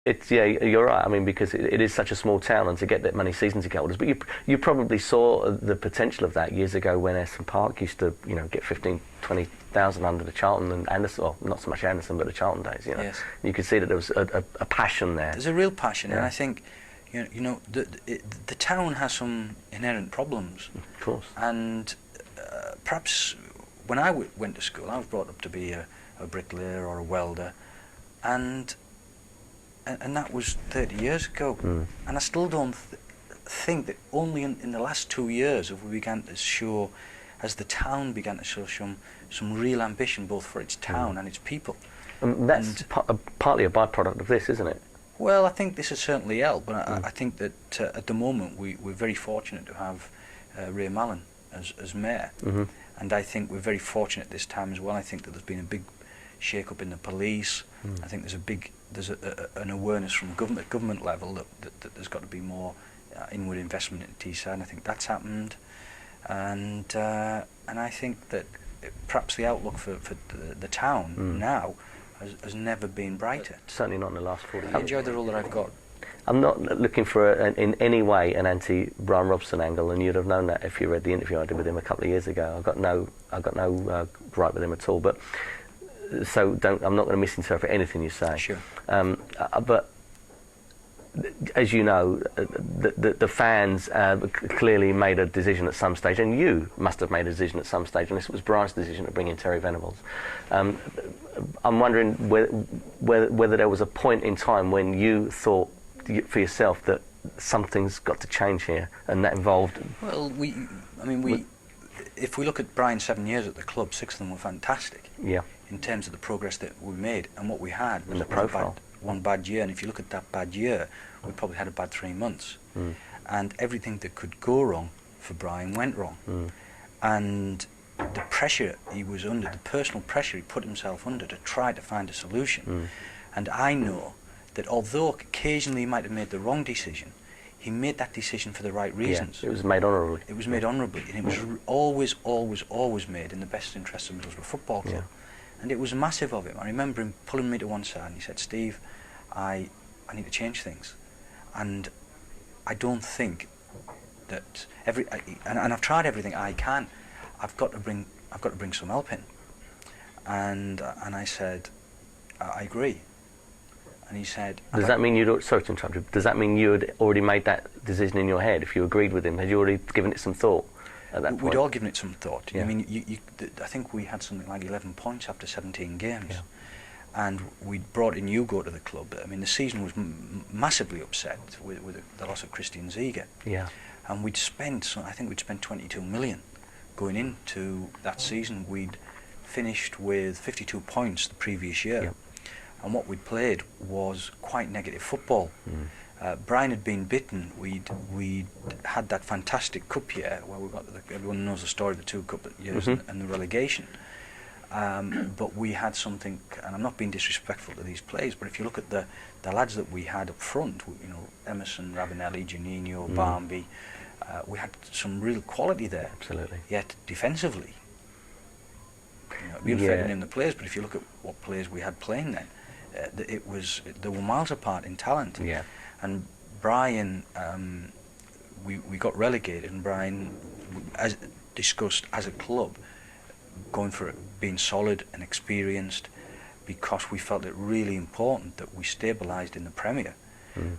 It's you're right. I mean, because it is such a small town, and to get that many season ticket holders. But you probably saw the potential of that years ago when Essen Park used to get 15,000-20,000 under the Charlton and Anderson, well, not so much Anderson, but the Charlton days. Yes. You could see that there was a passion there. There's a real passion, and I think the town has some inherent problems. Of course. And perhaps when I went to school, I was brought up to be a bricklayer or a welder, and that was 30 years ago. And I still don't think that only in the last 2 years have we began to show, as the town began to show some real ambition both for its town and its people. That's partly a byproduct of this, isn't it? Well, I think this has certainly helped, but I think that at the moment we're very fortunate to have Ray Mallon as mayor. And I think we're very fortunate this time as well. I think that there's been a big shake-up in the police. I think there's an awareness from government level that there's got to be more inward investment in Teesside, and I think that's happened. And I think that perhaps the outlook for the town now has never been brighter. Certainly not in the last 40 years. I enjoy the role that I've got. I'm not looking for in any way an anti-Brian Robson angle, and you'd have known that if you read the interview I did with him a couple of years ago. I got no gripe with him at all. But so I'm not going to misinterpret anything you say. Sure. But as you know, the fans clearly made a decision at some stage, and you must have made a decision at some stage, and this was Brian's decision to bring in Terry Venables. I'm wondering whether there was a point in time when you thought for yourself that something's got to change here, and that involved... Well, if we look at Brian's 7 years at the club, 6 of them were fantastic. Yeah. In terms of the progress that we made, and what we had was the profile. One bad year, and if you look at that bad year, we probably had a bad 3 months. And everything that could go wrong for Brian went wrong. And the pressure he was under, the personal pressure he put himself under to try to find a solution. And I know that although occasionally he might have made the wrong decision, he made that decision for the right reasons. Yeah, it was made honourably. It was made honourably, and it was always made in the best interest of Middlesbrough Football Club. And it was massive of him. I remember him pulling me to one side and he said, "Steve, I need to change things, and I don't think that and I've tried everything I can. I've got to bring some help in." And I said, "I agree." And he said, sorry to interrupt you, does that mean you had already made that decision in your head? If you agreed with him, had you already given it some thought at that point? We'd all given it some thought. I mean, I think we had something like 11 points after 17 games. And we'd brought in Hugo to the club. I mean, the season was massively upset with the loss of Christian Ziege. Yeah. And I think we'd spent 22 million going into that season. We'd finished with 52 points the previous year. Yeah. And what we'd played was quite negative football. Brian had been bitten. We'd had that fantastic cup year where we got everyone knows the story of the 2 cup years and the relegation. But we had something, and I'm not being disrespectful to these players, but if you look at the lads that we had up front, Emerson, Ravanelli, Juninho, Barmby, we had some real quality there. Absolutely. Yet defensively, it'd be unfair to name the players, but if you look at what players we had playing then, they were miles apart in talent. Yeah. And Brian, we got relegated, and Brian, as discussed as a club, going for it, being solid and experienced, because we felt it really important that we stabilised in the Premier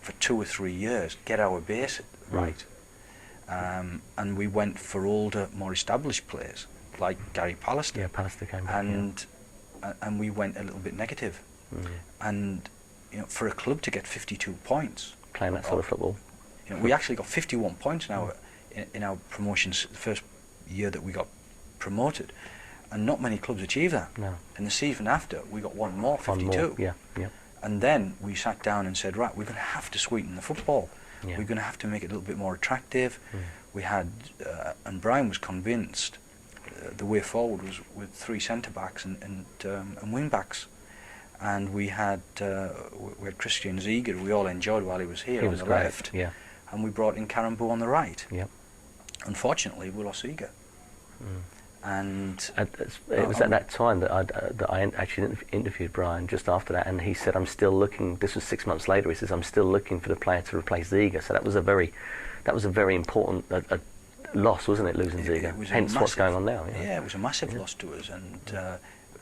for 2 or 3 years, get our base right. And we went for older, more established players like Gary Pallister. Yeah, Pallister came back. And we went a little bit negative. And for a club to get 52 points, playing that sort of football, we actually got 51 points in our promotions the first year that we got promoted, and not many clubs achieve that. No. And the season after, we got 1 more, 52. 1 more. Yeah. And then we sat down and said, right, we're going to have to sweeten the football. Yeah. We're going to have to make it a little bit more attractive. We had, and Brian was convinced the way forward was with 3 centre backs and wing backs. And we had Christian Ziege, who we all enjoyed while he was here on the left. Yeah. And we brought in Karambo on the right. Yep. Unfortunately, we lost Ziege. And it was at that time that I actually interviewed Brian just after that, and he said, "I'm still looking." This was 6 months later. He says, "I'm still looking for the player to replace Ziga." So that was a very important loss, wasn't it, losing Ziga? Hence what's going on now. Yeah, it was a massive loss to us, and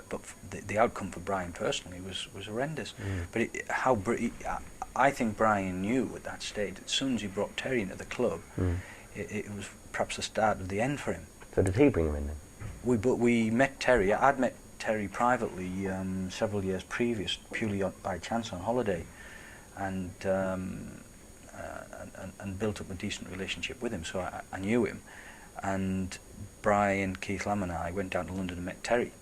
but the outcome for Brian personally was horrendous. But I think Brian knew at that stage, as soon as he brought Terry into the club, it was perhaps the start of the end for him. So did he bring him in then? We met Terry. I'd met Terry privately several years previous, purely by chance on holiday, and built up a decent relationship with him. So I knew him, and Brian, Keith Lamb and I went down to London and met Terry,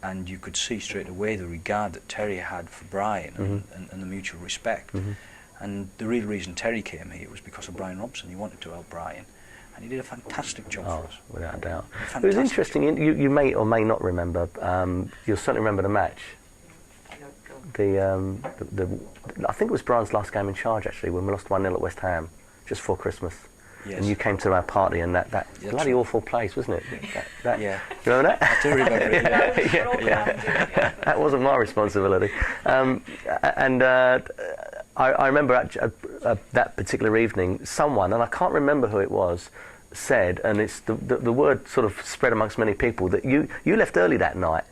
and you could see straight away the regard that Terry had for Brian and the mutual respect. And the real reason Terry came here was because of Brian Robson. He wanted to help Brian. And he did a fantastic job for us. Without a doubt. It was interesting. You may or may not remember. You'll certainly remember the match. I think it was Brian's last game in charge, actually, when we lost 1-0 at West Ham, just before Christmas. Yes. And you came to our party, and that bloody awful place, wasn't it? Yeah. You remember that? I do remember it. Yeah. That wasn't my responsibility. I remember at that particular evening, someone, and I can't remember who it was, said, and it's the word sort of spread amongst many people, that you left early that night,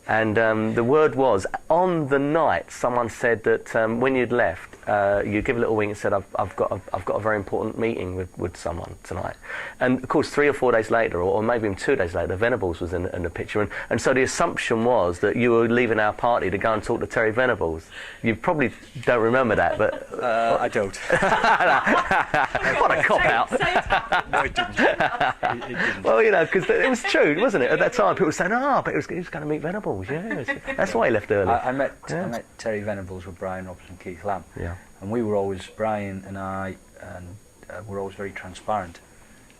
and the word was, on the night, someone said that when you'd left, you give a little wink and said, I've got a very important meeting with someone tonight. And of course 3 or 4 days later, or maybe even 2 days later, Venables was in the picture, and so the assumption was that you were leaving our party to go and talk to Terry Venables. You probably don't remember that, but I don't. What a cop out. No, it didn't. Well, you know, because it was true, wasn't it? At that time, people were saying, but he was going to meet Venables. Yeah, that's why he left early. I met Terry Venables with Brian Robson and Keith Lamb. Yeah. And we were always, Brian and I, were always very transparent.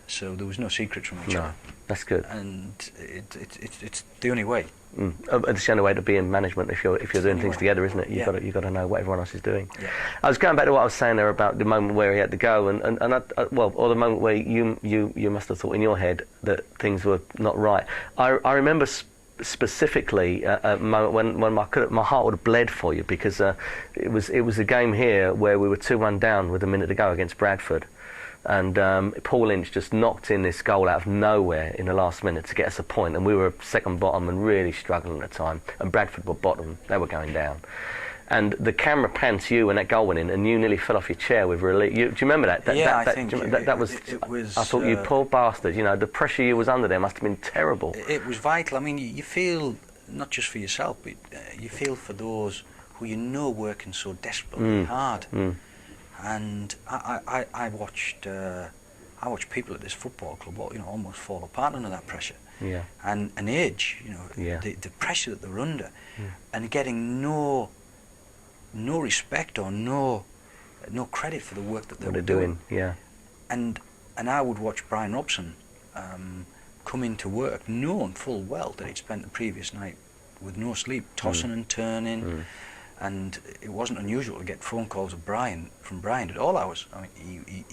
So there was no secrets from each other. That's good. And it's the only way. It's the only way to be in management if you're doing things together, isn't it? You've got to know what everyone else is doing. Yeah. I was going back to what I was saying there about the moment where he had to go, or the moment where you must have thought in your head that things were not right. I remember specifically a moment when my heart would have bled for you, because it was a game here where we were 2-1 down with a minute to go against Bradford, and Paul Lynch just knocked in this goal out of nowhere in the last minute to get us a point, and we were second bottom and really struggling at the time, and Bradford were bottom, they were going down. And the camera panned to you when that goal went in, and you nearly fell off your chair with relief. Do you remember that? I think that was. I thought, you poor bastard. You know, the pressure you was under there must have been terrible. It was vital. I mean, you feel not just for yourself, but you feel for those who working so desperately hard. And I watched people at this football club, almost fall apart under that pressure. Yeah. And an age, the pressure that they're under, and getting no respect or no credit for the work that they were doing. Yeah. And I would watch Brian Robson come into work, knowing full well that he'd spent the previous night with no sleep, tossing and turning, and it wasn't unusual to get phone calls from Brian at all hours. I mean,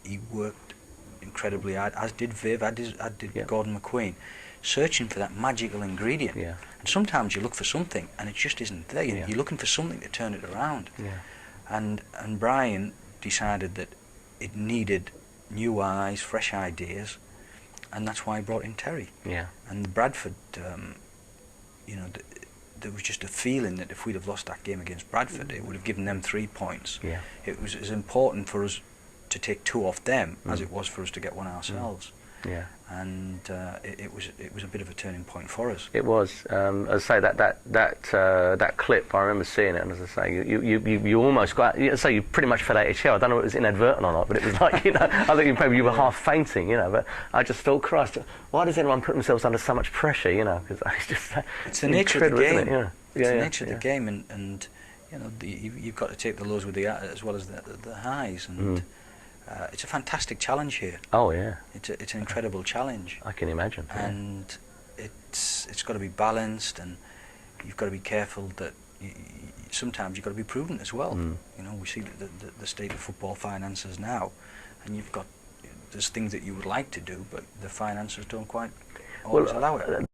he worked incredibly hard, as did Viv, as did Gordon McQueen, searching for that magical ingredient. Yeah. And sometimes you look for something and it just isn't there. You're looking for something to turn it around. Yeah. And Brian decided that it needed new eyes, fresh ideas, and that's why he brought in Terry. Yeah. And Bradford, there was just a feeling that if we'd have lost that game against Bradford, it would have given them 3 points. Yeah. It was as important for us to take 2 off them as it was for us to get 1 ourselves. Yeah. And it was a bit of a turning point for us. It was. As I say, that clip, I remember seeing it, and as I say, you almost got. You pretty much fell out of your chair. I don't know if it was inadvertent or not, but it was like, I think maybe you were half fainting, But I just thought, Christ, why does anyone put themselves under so much pressure, Because it's just. It's the nature of the game. It's the nature of the game, and you've got to take the lows with as well as the highs, and. It's a fantastic challenge here. Oh yeah. It's an incredible challenge. I can imagine. And it's got to be balanced, and you've got to be careful that sometimes you've got to be prudent as well. We see the state of football finances now, and there's things that you would like to do, but the finances don't quite always allow it.